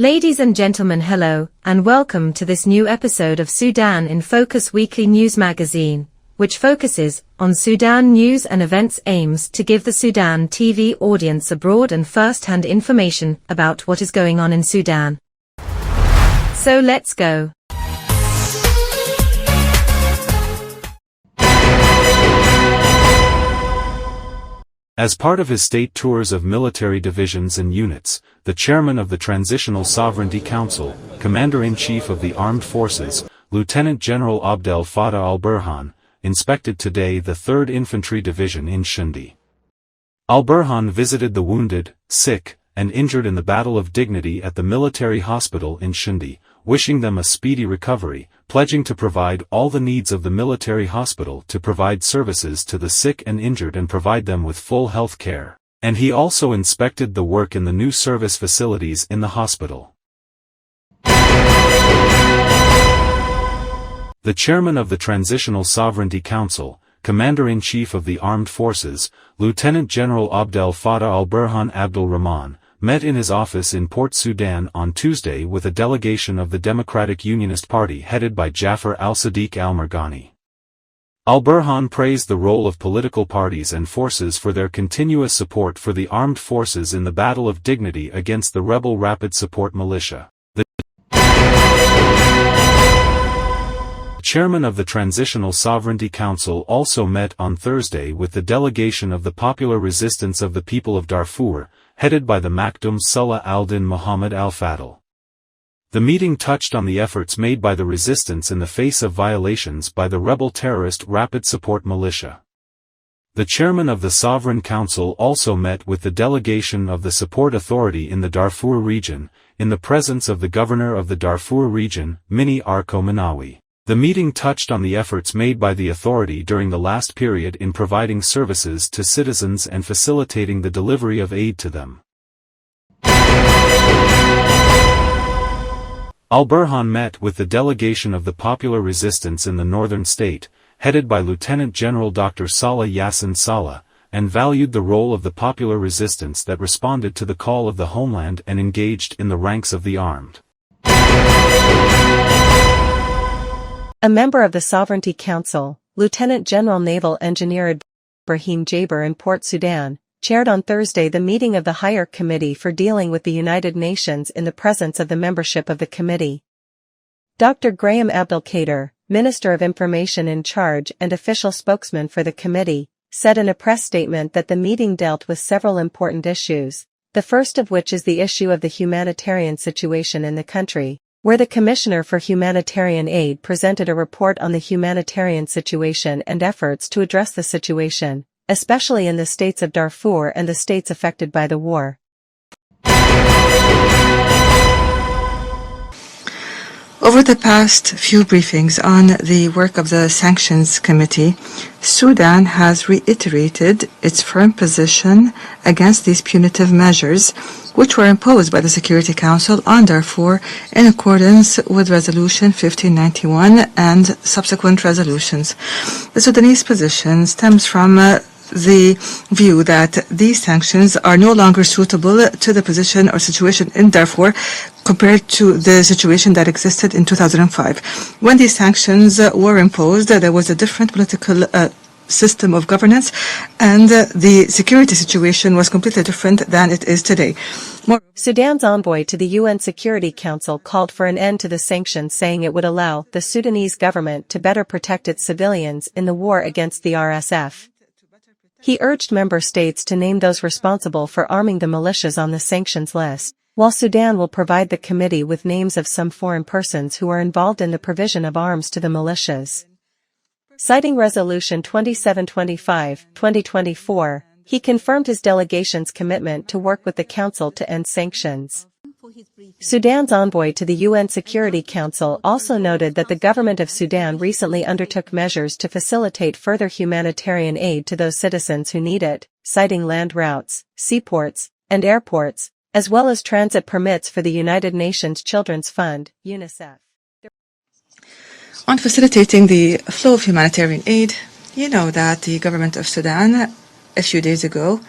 Ladies and gentlemen, hello, and welcome to this new episode of Sudan in Focus weekly news magazine, which focuses on Sudan news and events, aims to give the Sudan TV audience a broad and first-hand information about what is going on in Sudan. So let's go. As part of his state tours of military divisions and units, the chairman of the Transitional Sovereignty Council, Commander-in-Chief of the Armed Forces, Lieutenant General Abdel Fattah al-Burhan, inspected today the 3rd Infantry Division in Shundi. Al-Burhan visited the wounded, sick, and injured in the Battle of Dignity at the military hospital in Shundi, wishing them a speedy recovery, pledging to provide all the needs of the military hospital to provide services to the sick and injured and provide them with full health care. And he also inspected the work in the new service facilities in the hospital. The chairman of the Transitional Sovereignty Council, Commander-in-Chief of the Armed Forces, Lieutenant General Abdel Fattah al-Burhan Abdul Rahman, met in his office in Port Sudan on Tuesday with a delegation of the Democratic Unionist Party headed by Jafar al-Sadiq al-Marghani. Al-Burhan praised the role of political parties and forces for their continuous support for the armed forces in the Battle of Dignity against the rebel Rapid Support Militia. The chairman of the Transitional Sovereignty Council also met on Thursday with the delegation of the Popular Resistance of the People of Darfur, headed by the Makdum Salah al-Din Muhammad al-Fadl. The meeting touched on the efforts made by the resistance in the face of violations by the rebel terrorist Rapid Support Militia. The chairman of the Sovereign Council also met with the delegation of the Support Authority in the Darfur region, in the presence of the governor of the Darfur region, Mini Arko Minawi. The meeting touched on the efforts made by the authority during the last period in providing services to citizens and facilitating the delivery of aid to them. Al-Burhan met with the delegation of the Popular Resistance in the northern state, headed by Lieutenant General Dr. Salah Yassin Salah, and valued the role of the Popular Resistance that responded to the call of the homeland and engaged in the ranks of the armed. A member of the Sovereignty Council, Lieutenant General Naval Engineer Ibrahim Jaber in Port Sudan, chaired on Thursday the meeting of the Higher Committee for Dealing with the United Nations in the presence of the membership of the committee. Dr. Graham Abdelkader, Minister of Information in charge and official spokesman for the committee, said in a press statement that the meeting dealt with several important issues, the first of which is the issue of the humanitarian situation in the country, where the Commissioner for Humanitarian Aid presented a report on the humanitarian situation and efforts to address the situation, especially in the states of Darfur and the states affected by the war. Over the past few briefings on the work of the Sanctions Committee, Sudan has reiterated its firm position against these punitive measures, which were imposed by the Security Council on Darfur in accordance with Resolution 1591 and subsequent resolutions. The Sudanese position stems from the view that these sanctions are no longer suitable to the position or situation in Darfur compared to the situation that existed in 2005. When these sanctions were imposed, there was a different political system of governance, and the security situation was completely different than it is today. Sudan's envoy to the UN Security Council called for an end to the sanctions, saying it would allow the Sudanese government to better protect its civilians in the war against the RSF. He urged member states to name those responsible for arming the militias on the sanctions list, while Sudan will provide the committee with names of some foreign persons who are involved in the provision of arms to the militias. Citing Resolution 2725/2024, he confirmed his delegation's commitment to work with the Council to end sanctions. Sudan's envoy to the UN Security Council also noted that the government of Sudan recently undertook measures to facilitate further humanitarian aid to those citizens who need it, citing land routes, seaports, and airports, as well as transit permits for the United Nations Children's Fund, UNICEF. On facilitating the flow of humanitarian aid, you know that the government of Sudan, a few days ago,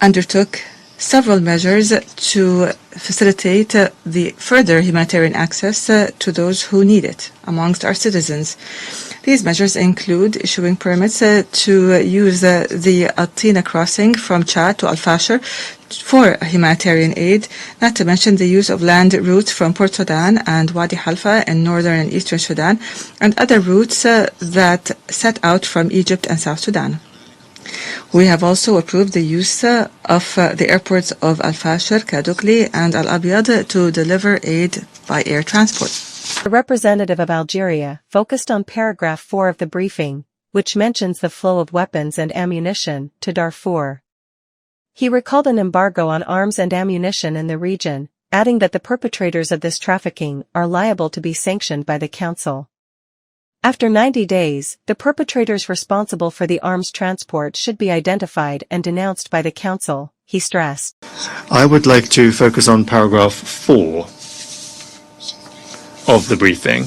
undertook several measures to facilitate the further humanitarian access to those who need it amongst our citizens. These measures include issuing permits to use the Altina crossing from Chad to Al-Fashir for humanitarian aid, not to mention the use of land routes from Port Sudan and Wadi Halfa in northern and eastern Sudan, and other routes that set out from Egypt and South Sudan. We have also approved the use of the airports of Al-Fashir, Kadukli, and Al-Abyad to deliver aid by air transport. The representative of Algeria focused on paragraph 4 of the briefing, which mentions the flow of weapons and ammunition to Darfur. He recalled an embargo on arms and ammunition in the region, adding that the perpetrators of this trafficking are liable to be sanctioned by the Council. After 90 days, the perpetrators responsible for the arms transport should be identified and denounced by the Council, he stressed. I would like to focus on paragraph 4 of the briefing.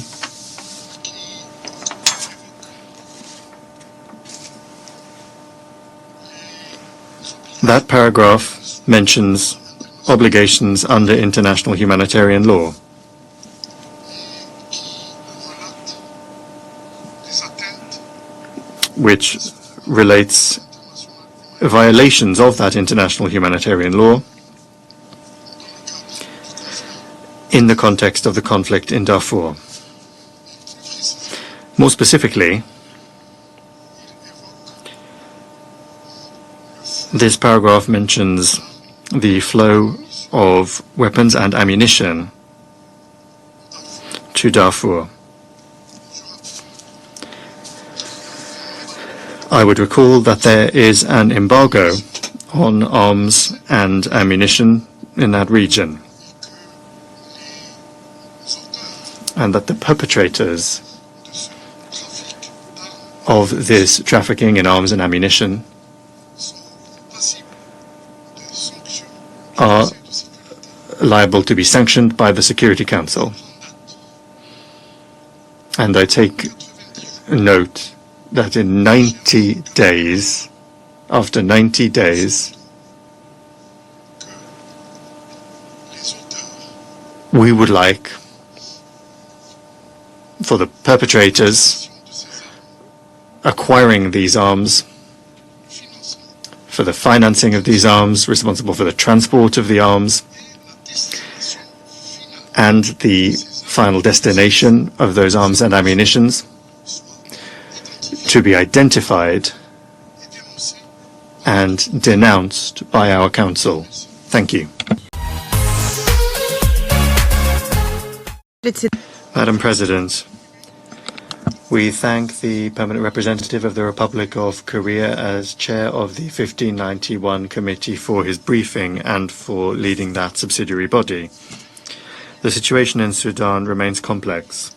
That paragraph mentions obligations under international humanitarian law. Which relates violations of that international humanitarian law in the context of the conflict in Darfur. More specifically, this paragraph mentions the flow of weapons and ammunition to Darfur. I would recall that there is an embargo on arms and ammunition in that region, and that the perpetrators of this trafficking in arms and ammunition are liable to be sanctioned by the Security Council. And I take note that in 90 days, after 90 days, we would like for the perpetrators acquiring these arms, for the financing of these arms, responsible for the transport of the arms, and the final destination of those arms and ammunitions, to be identified and denounced by our Council. Thank you. Madam President, we thank the Permanent Representative of the Republic of Korea as Chair of the 1591 Committee for his briefing and for leading that subsidiary body. The situation in Sudan remains complex.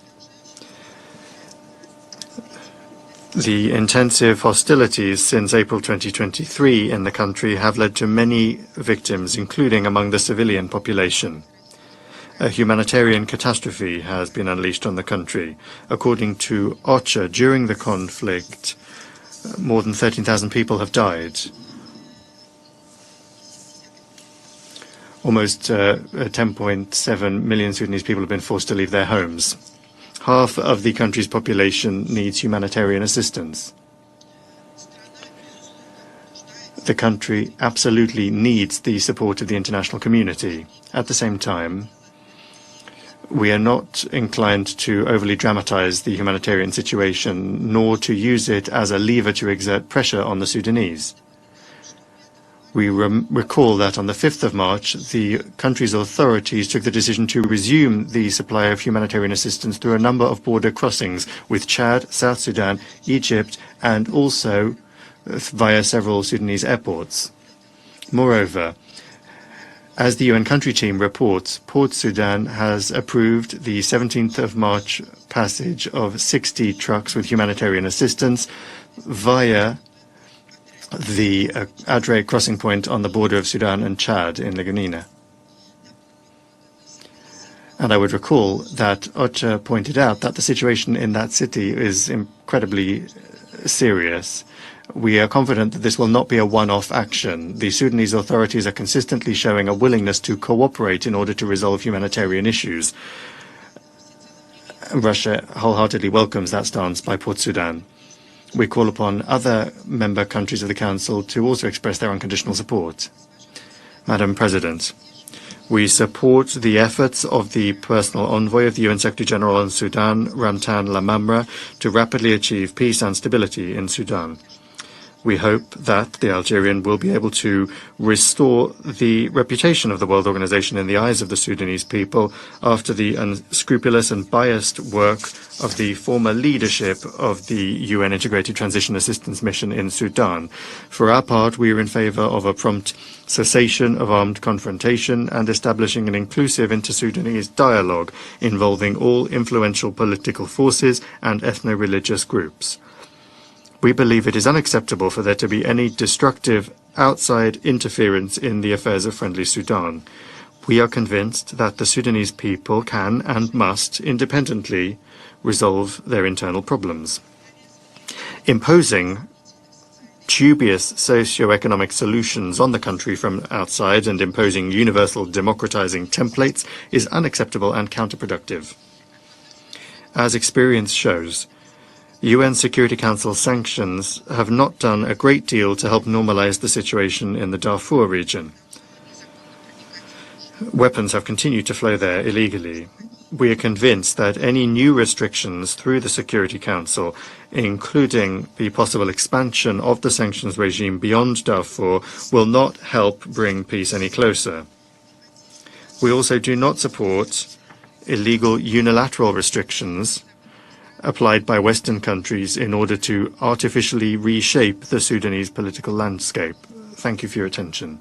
The intensive hostilities since April 2023 in the country have led to many victims, including among the civilian population. A humanitarian catastrophe has been unleashed on the country. According to OCHA, during the conflict, more than 13,000 people have died. Almost 10.7 million Sudanese people have been forced to leave their homes. Half of the country's population needs humanitarian assistance. The country absolutely needs the support of the international community. At the same time, we are not inclined to overly dramatize the humanitarian situation, nor to use it as a lever to exert pressure on the Sudanese. We recall that on the 5th of March, the country's authorities took the decision to resume the supply of humanitarian assistance through a number of border crossings with Chad, South Sudan, Egypt, and also via several Sudanese airports. Moreover, as the UN country team reports, Port Sudan has approved the 17th of March passage of 60 trucks with humanitarian assistance via the Adre crossing point on the border of Sudan and Chad in Leganina. And I would recall that OCHA pointed out that the situation in that city is incredibly serious. We are confident that this will not be a one-off action. The Sudanese authorities are consistently showing a willingness to cooperate in order to resolve humanitarian issues. Russia wholeheartedly welcomes that stance by Port Sudan. We call upon other member countries of the Council to also express their unconditional support. Madam President, we support the efforts of the personal envoy of the UN Secretary-General on Sudan, Ramtan Lamamra, to rapidly achieve peace and stability in Sudan. We hope that the Algerian will be able to restore the reputation of the World Organization in the eyes of the Sudanese people after the unscrupulous and biased work of the former leadership of the UN Integrated Transition Assistance Mission in Sudan. For our part, we are in favor of a prompt cessation of armed confrontation and establishing an inclusive inter-Sudanese dialogue involving all influential political forces and ethno-religious groups. We believe it is unacceptable for there to be any destructive outside interference in the affairs of friendly Sudan. We are convinced that the Sudanese people can and must independently resolve their internal problems. Imposing dubious socio-economic solutions on the country from outside and imposing universal democratizing templates is unacceptable and counterproductive. As experience shows, UN Security Council sanctions have not done a great deal to help normalize the situation in the Darfur region. Weapons have continued to flow there illegally. We are convinced that any new restrictions through the Security Council, including the possible expansion of the sanctions regime beyond Darfur, will not help bring peace any closer. We also do not support illegal unilateral restrictions applied by Western countries in order to artificially reshape the Sudanese political landscape. Thank you for your attention.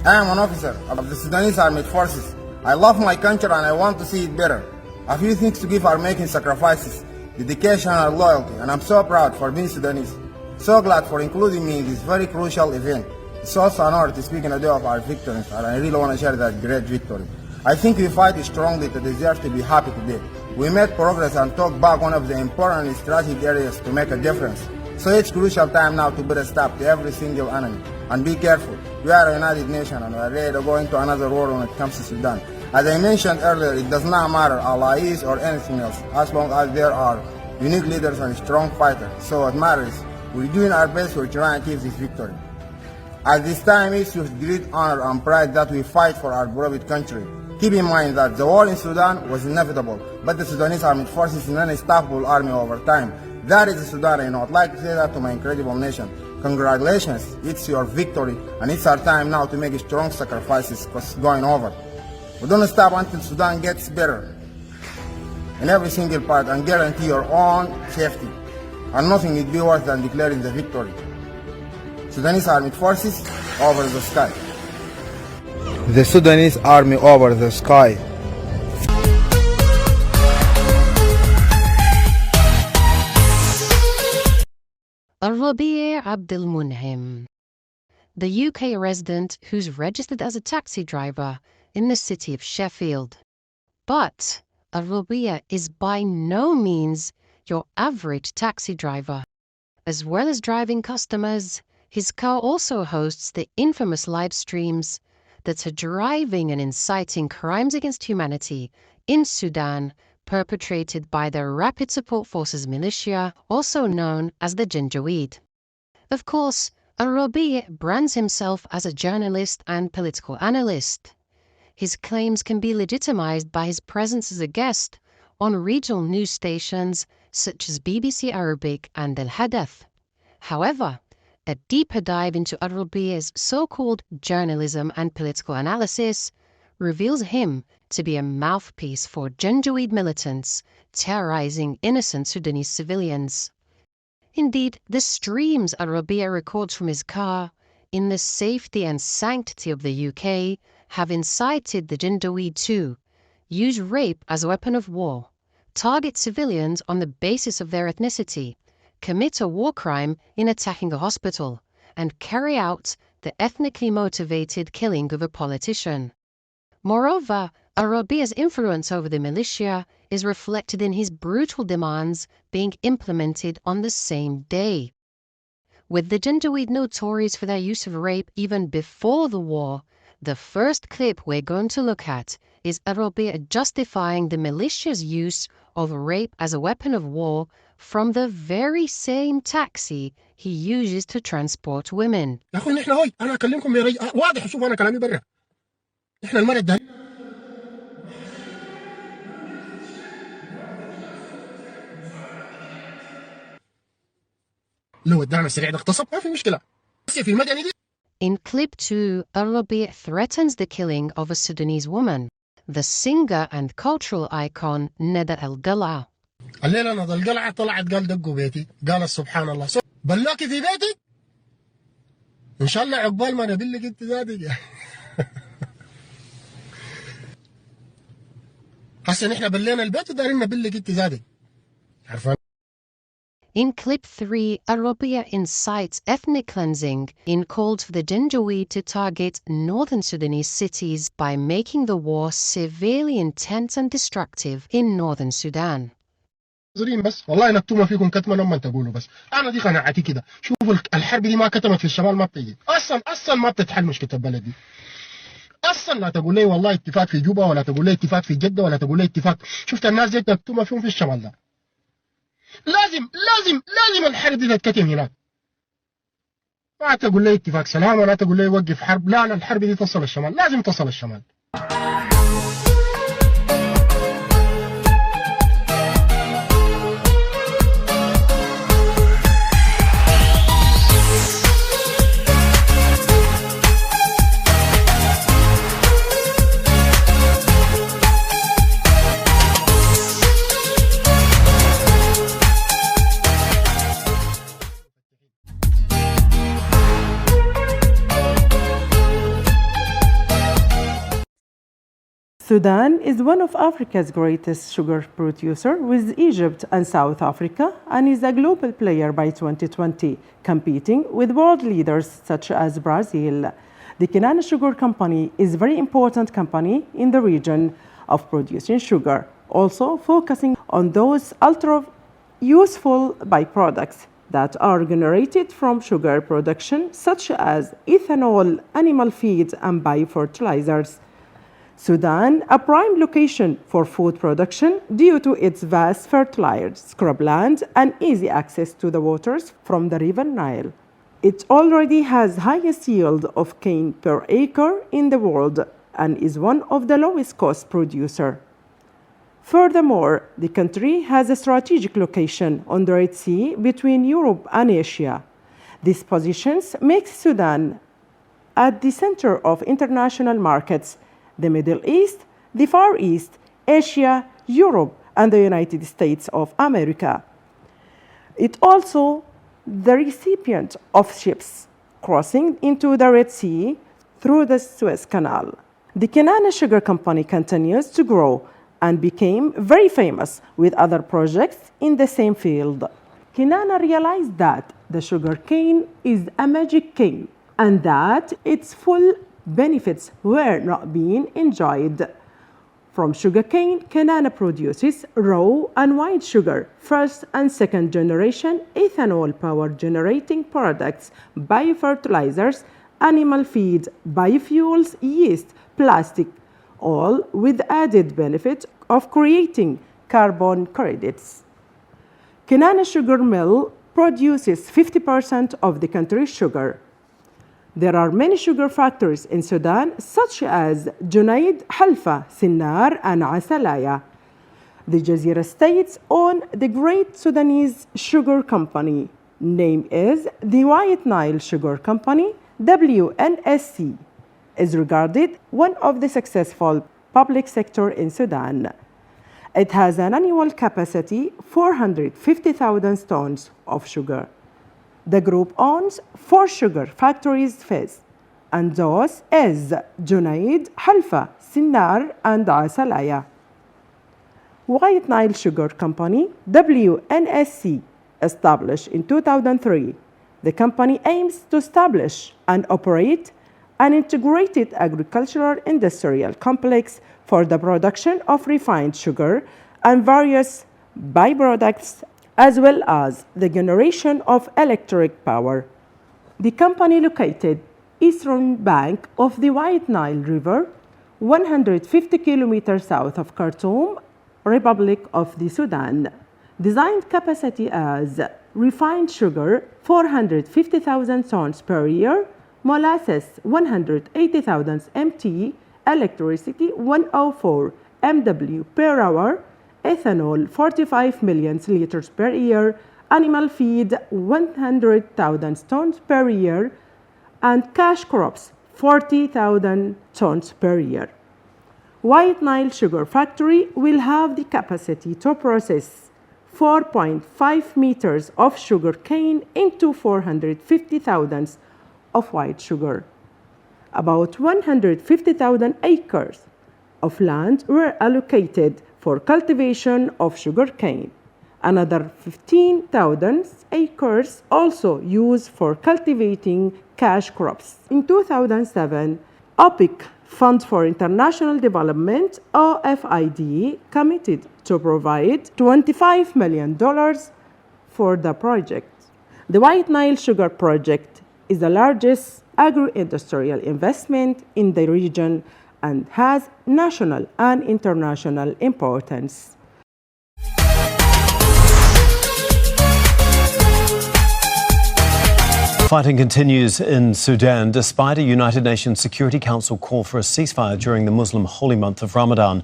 I am an officer of the Sudanese Armed Forces. I love my country and I want to see it better. A few things to give are making sacrifices, dedication and loyalty, and I'm so proud for being Sudanese. So glad for including me in this very crucial event. It's also an honor to speak in a day of our victories, and I really want to share that great victory. I think we fight strongly to deserve to be happy today. We made progress and took back one of the important strategic areas to make a difference. So it's crucial time now to put a stop to every single enemy. And be careful, we are a united nation and we are ready to go into another war when it comes to Sudan. As I mentioned earlier, it does not matter allies or anything else, as long as there are unique leaders and strong fighters. So what matters, we're doing our best to try and achieve this victory. At this time, it's with great honor and pride that we fight for our beloved country. Keep in mind that the war in Sudan was inevitable, but the Sudanese Armed Forces is an unstoppable army over time. That is the Sudan, and I would like to say that to my incredible nation. Congratulations, it's your victory, and it's our time now to make strong sacrifices because it's going over. We don't stop until Sudan gets better in every single part and guarantee your own safety. And nothing would be worse than declaring the victory. Sudanese Armed Forces over the sky. The Sudanese Army over the sky. الربيع عبد المنعم, the UK resident who's registered as a taxi driver in the city of Sheffield. But الربيع is by no means your average taxi driver. As well as driving customers, his car also hosts the infamous live streams that are driving and inciting crimes against humanity in Sudan, perpetrated by the Rapid Support Forces militia, also known as the Janjaweed. Of course, Al-Rabi' brands himself as a journalist and political analyst. His claims can be legitimized by his presence as a guest on regional news stations such as BBC Arabic and Al-Hadath. However, a deeper dive into Al-Rabi''s so-called journalism and political analysis reveals him to be a mouthpiece for Janjaweed militants terrorizing innocent Sudanese civilians. Indeed, the streams Al-Rabi' records from his car, in the safety and sanctity of the UK, have incited the Janjaweed to use rape as a weapon of war, target civilians on the basis of their ethnicity, commit a war crime in attacking a hospital, and carry out the ethnically motivated killing of a politician. Moreover, Arabia's influence over the militia is reflected in his brutal demands being implemented on the same day. With the Janjaweed notorious for their use of rape even before the war, the first clip we're going to look at is Arabia justifying the militia's use of rape as a weapon of war from the very same taxi he uses to transport women. يا اخوي نحن هوي انا اكلمكم واضح شوف انا كلامي برا نحن المرة ده لو الدعم السريع ده اغتصب ما في مشكلة بس في المدني دي. In clip 2, Arabia threatens the killing of a Sudanese woman, the singer and cultural icon Neda El-Gala. الليلة نضل القلعة طلعت قال دقوا بيتي قال سبحان الله بلاكي في بيتي إن شاء الله عقبال ما نبلك أنت ذاتك. هسه نحن بلينا البيت ودارين نبلك أنت ذاتك عارفان. In clip 3, Arabia incites ethnic cleansing in calls for the Janjaweed to target northern Sudanese cities by making the war severely intense and destructive in northern Sudan. بس والله نكتمها فيكم كتمة لما تقولوا بس انا دي قناعتي كده. شوفوا الحرب دي ما كتمت في الشمال ما بتجي اصلا ما بتتحل مشكله البلد دي اصلا. لا تقول لي والله اتفاق في جوبا ولا تقول لي اتفاق في جده ولا تقول لي اتفاق. شفت الناس دي تكتمها فيهم في الشمال ده. لازم الحرب دي تتكتم هناك. ما تقول لي اتفاق سلام ولا تقول لي وقف حرب. لا الحرب دي تصل الشمال لازم تصل الشمال. Sudan is one of Africa's greatest sugar producer with Egypt and South Africa and is a global player by 2020, competing with world leaders such as Brazil. The Kenana Sugar Company is a very important company in the region of producing sugar, also focusing on those ultra-useful byproducts that are generated from sugar production, such as ethanol, animal feed, and biofertilizers. Sudan, a prime location for food production due to its vast fertile scrubland and easy access to the waters from the river Nile. It already has highest yield of cane per acre in the world and is one of the lowest cost producer. Furthermore, the country has a strategic location on the Red Sea between Europe and Asia. These positions make Sudan at the center of international markets, the Middle East, the Far East, Asia, Europe, and the United States of America. It also the recipient of ships crossing into the Red Sea through the Suez Canal. The Kenana Sugar Company continues to grow and became very famous with other projects in the same field. Kenana realized that the sugar cane is a magic cane and that its full benefits were not being enjoyed. From sugarcane, Kenana produces raw and white sugar, first and second generation ethanol power generating products, biofertilizers, animal feed, biofuels, yeast, plastic, all with added benefit of creating carbon credits. Kenana Sugar Mill produces 50% of the country's sugar. There are many sugar factories in Sudan, such as Junaid, Halfa, Sinnar, and Asalaya. The Jazeera states own the Great Sudanese Sugar Company. Name is the White Nile Sugar Company, WNSC, is regarded one of the successful public sector in Sudan. It has an annual capacity 450,000 tons of sugar. The group owns 4 sugar factories Fez, and those is Junaid, Halfa, Sinnar, and Asalaya. White Nile Sugar Company, WNSC, established in 2003. The company aims to establish and operate an integrated agricultural industrial complex for the production of refined sugar and various byproducts, as well as the generation of electric power. The company located eastern bank of the White Nile River, 150 kilometers south of Khartoum, Republic of the Sudan. Designed capacity as refined sugar 450,000 tons per year, molasses 180,000 MT, electricity 104 MW per hour, ethanol 45 million liters per year, animal feed 100,000 tons per year, and cash crops 40,000 tons per year. White Nile Sugar Factory will have the capacity to process 4.5 meters of sugar cane into 450,000 of white sugar. About 150,000 acres of land were allocated for cultivation of sugar cane. Another 15,000 acres also used for cultivating cash crops. In 2007, OPIC, Fund for International Development, OFID, committed to provide $25 million for the project. The White Nile Sugar Project is the largest agro-industrial investment in the region and has national and international importance. Fighting continues in Sudan despite a United Nations Security Council call for a ceasefire during the Muslim holy month of Ramadan.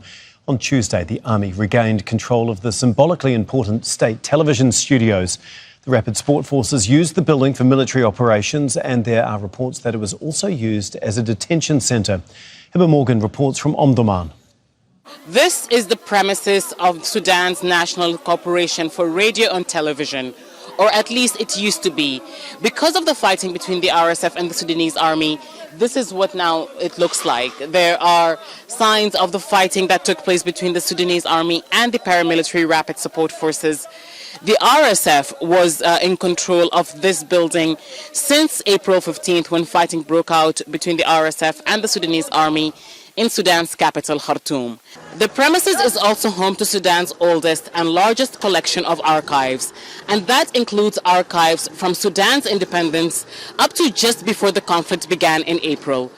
On Tuesday, the army regained control of the symbolically important state television studios. The Rapid Support Forces used the building for military operations, and there are reports that it was also used as a detention centre. Hibba Morgan reports from Omdurman. This is the premises of Sudan's National Corporation for Radio and Television, or at least it used to be. Because of the fighting between the RSF and the Sudanese army, this is what now it looks like. There are signs of the fighting that took place between the Sudanese army and the paramilitary Rapid Support Forces. The RSF was in control of this building since April 15th, when fighting broke out between the RSF and the Sudanese army in Sudan's capital, Khartoum. The premises is also home to Sudan's oldest and largest collection of archives, and that includes archives from Sudan's independence up to just before the conflict began in April.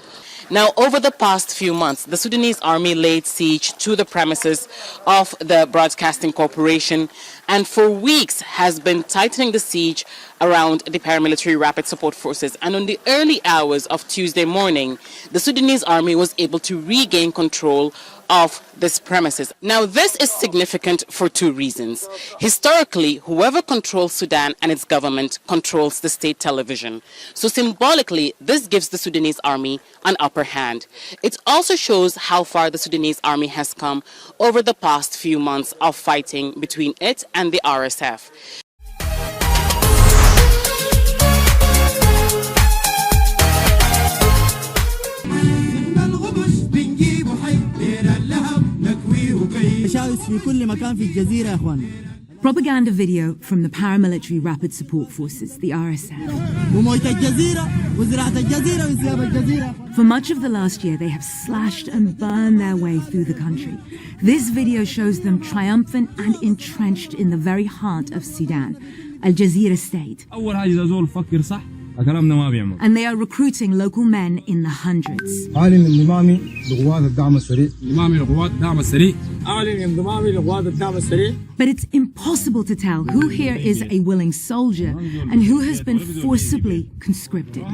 Now, over the past few months, the Sudanese army laid siege to the premises of the Broadcasting Corporation, and for weeks has been tightening the siege around the paramilitary Rapid Support Forces. And on the early hours of Tuesday morning, the Sudanese army was able to regain control of this premises. Now, this is significant for two reasons. Historically, whoever controls Sudan and its government controls the state television. So symbolically, this gives the Sudanese army an upper hand. It also shows how far the Sudanese army has come over the past few months of fighting between it and the RSF. Propaganda video from the paramilitary Rapid Support Forces, the RSF. For much of the last year, they have slashed and burned their way through the country. This video shows them triumphant and entrenched in the very heart of Sudan, Al Jazeera state. And they are recruiting local men in the hundreds. But it's impossible to tell who here is a willing soldier and who has been forcibly conscripted.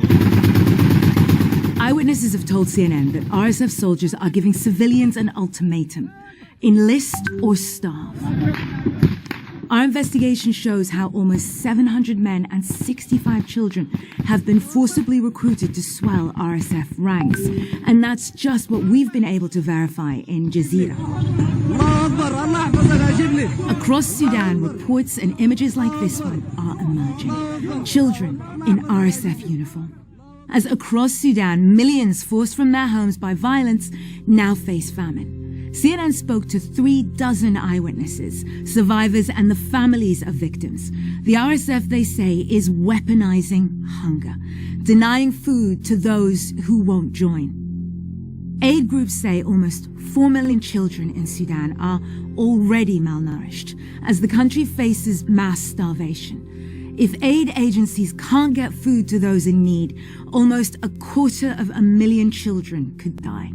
Eyewitnesses have told CNN that RSF soldiers are giving civilians an ultimatum: enlist or starve. Our investigation shows how almost 700 men and 65 children have been forcibly recruited to swell RSF ranks. And that's just what we've been able to verify in Jazeera. Across Sudan, reports and images like this one are emerging. Children in RSF uniform. As across Sudan, millions forced from their homes by violence now face famine. CNN spoke to 36 eyewitnesses, survivors and the families of victims. The RSF, they say, is weaponizing hunger, denying food to those who won't join. Aid groups say almost 4 million children in Sudan are already malnourished as the country faces mass starvation. If aid agencies can't get food to those in need, almost 250,000 children could die.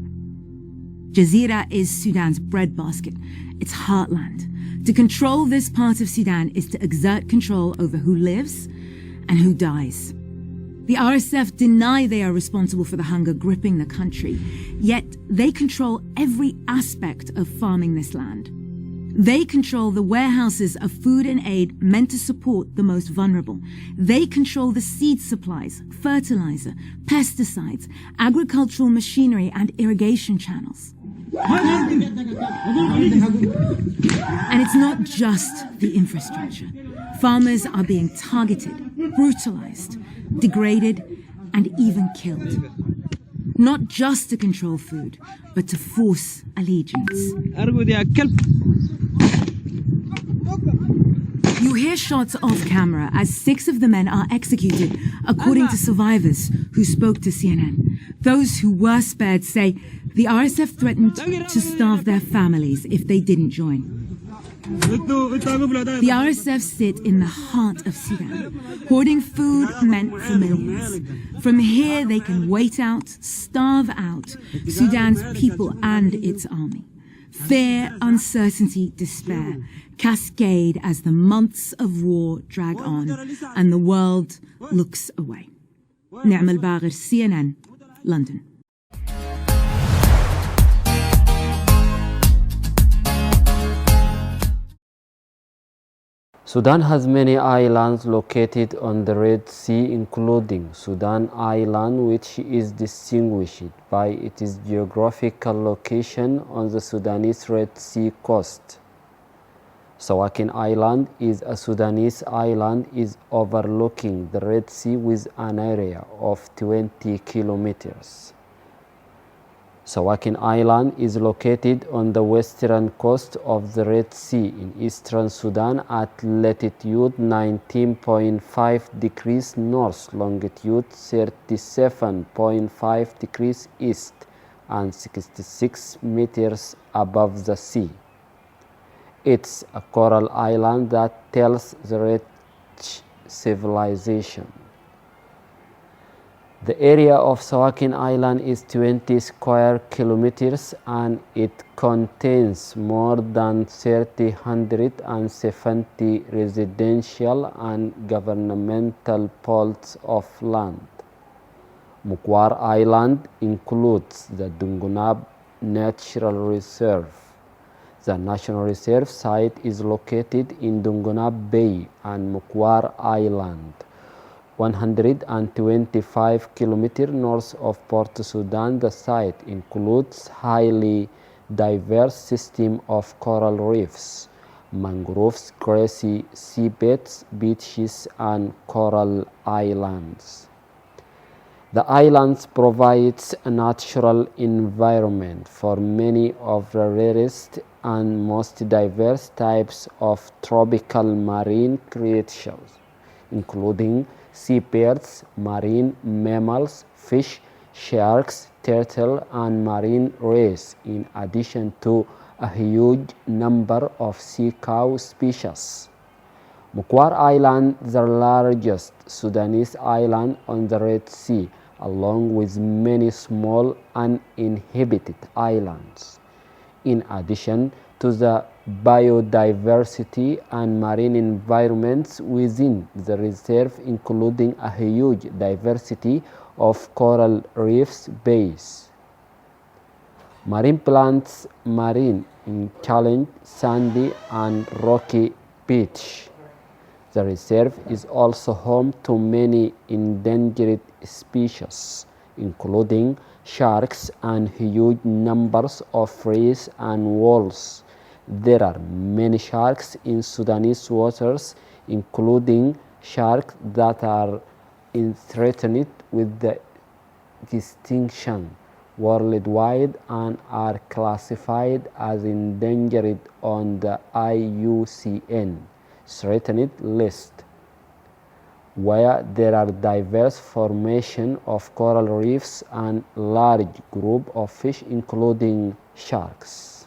Jazeera is Sudan's breadbasket, its heartland. To control this part of Sudan is to exert control over who lives and who dies. The RSF deny they are responsible for the hunger gripping the country, yet they control every aspect of farming this land. They control the warehouses of food and aid meant to support the most vulnerable. They control the seed supplies, fertilizer, pesticides, agricultural machinery, and irrigation channels. And it's not just the infrastructure. Farmers are being targeted, brutalized, degraded, and even killed. Not just to control food, but to force allegiance. You hear shots off camera as 6 of the men are executed, according to survivors who spoke to CNN. Those who were spared say the RSF threatened to starve their families if they didn't join. The RSF sit in the heart of Sudan, hoarding food meant for millions. From here, they can wait out, starve out Sudan's people and its army. Fear, uncertainty, despair cascade as the months of war drag on and the world looks away. نعم الباغر, CNN, London. Sudan has many islands located on the Red Sea, including Sudan Island, which is distinguished by its geographical location on the Sudanese Red Sea coast. Sawakin Island is a Sudanese island is overlooking the Red Sea with an area of 20 kilometers. Sawakin Island is located on the western coast of the Red Sea in eastern Sudan at latitude 19.5 degrees north, longitude 37.5 degrees east, and 66 meters above the sea. It's a coral island that tells the rich civilization. The area of Sawakin Island is 20 square kilometers and it contains more than 370 residential and governmental plots of land. Mukwar Island includes the Dungunab Natural Reserve. The National Reserve site is located in Dungunab Bay and Mukwar Island, 125 kilometers north of Port Sudan. The site includes highly diverse system of coral reefs, mangroves, grassy seabeds, beaches, and coral islands. The islands provides a natural environment for many of the rarest and most diverse types of tropical marine creatures, including seabirds, marine mammals, fish, sharks, turtle, and marine rays, in addition to a huge number of sea cow species. Mukwar Island, the largest Sudanese island on the Red Sea, along with many small uninhabited islands. In addition to the biodiversity and marine environments within the reserve, including a huge diversity of coral reefs, bays, marine plants, marine challenge, sandy and rocky beach. The reserve is also home to many endangered species, including sharks and huge numbers of rays and whales. There are many sharks in Sudanese waters, including sharks that are threatened with the extinction, worldwide and are classified as endangered on the IUCN threatened list, where there are diverse formation of coral reefs and large group of fish including sharks.